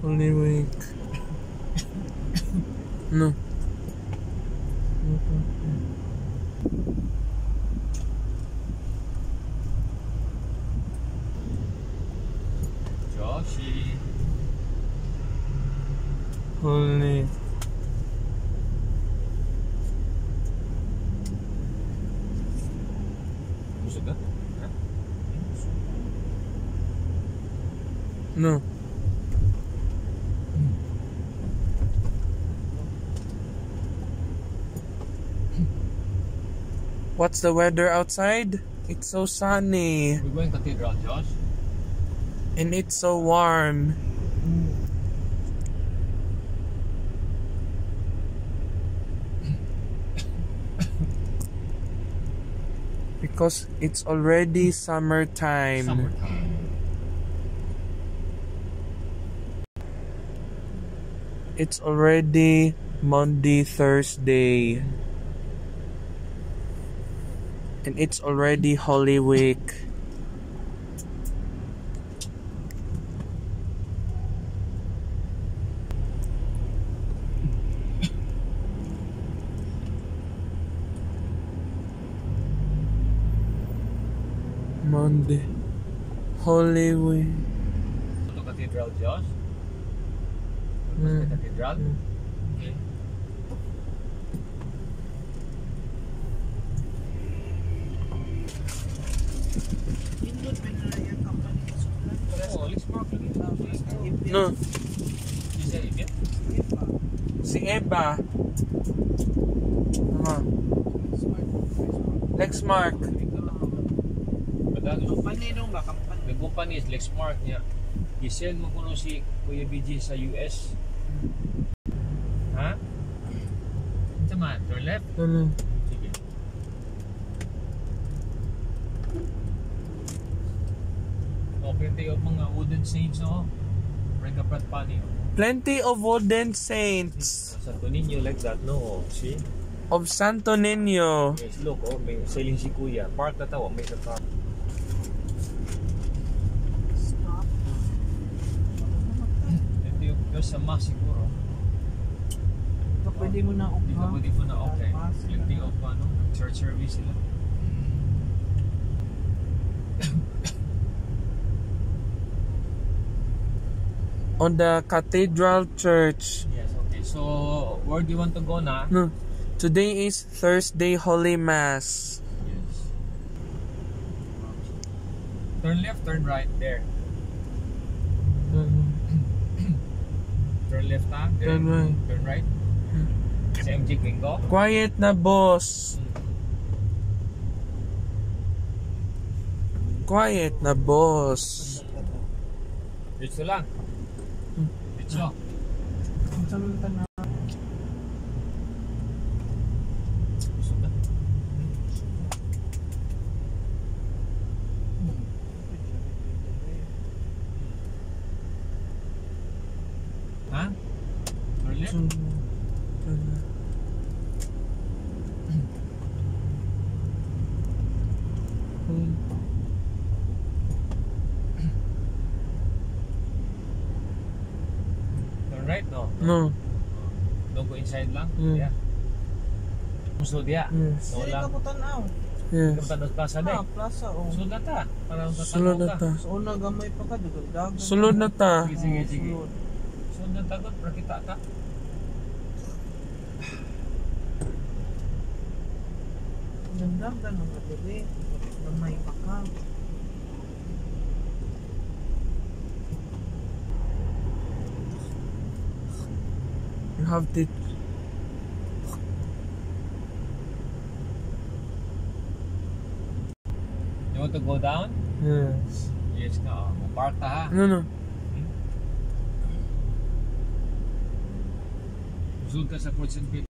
Holy Week. No. Joshi. Holy. Busog ka? Ha? No. What's the weather outside? It's so sunny. We're going Cathedral, Josh. And it's so warm. Because it's already summertime. Summertime. It's already Monday, Thursday. And it's already Holy Week. Monday, Holy Week. To Cathedral, Josh. We're going to Cathedral. Okay. Oh, let's mark lagi. No, Is that it? si Eba. Lexmark. Paninong ba? The company is Lexmark niya. Gisend mo kuno si Kuya BG sa US. Ha? Tama, turn left. Ano? Sige. Open tayo mga wooden saints, no? Bring a prat pani. Plenty of wooden saints Santo Niño like that, no? See? of Santo Niño. Yes, look, oh, may sailing si Kuya. Park na tawa, may sa park. Ito yung sa mass siguro. Pwede mo na Hindi ka pwede mo na okay. Plenty of ano, church service sila. On the Cathedral Church. Yes, okay. So, where do you want to go na? No. Today is Thursday Holy Mass. Yes. Turn left, turn right, there. Turn left ha? There. Turn right. Turn right. Sa MG Gringo. Quiet na, boss. Quiet na, boss. Dito lang. Dito. Busog na. Ha? Turn left. Turn right, no? No. Don't go inside lang. Yeah. Yeah. Muso dia. Yes. No Dili lang. ka mo tanaw. Yes. Kampanos plaza day. Plaza o. Sulod na ta. Para Sulod na ta. So una gamay pa ka dagdag. Sulod na ta. Sige, sige, sige. Sulod na tagot para kita ka. Dagdagan ng gabi. Gamay pa ka. You have to. You want to go down? Yes. Yes ka. Oh. Park ta ha. No, no. Sulod ka sa Fort St. Peter.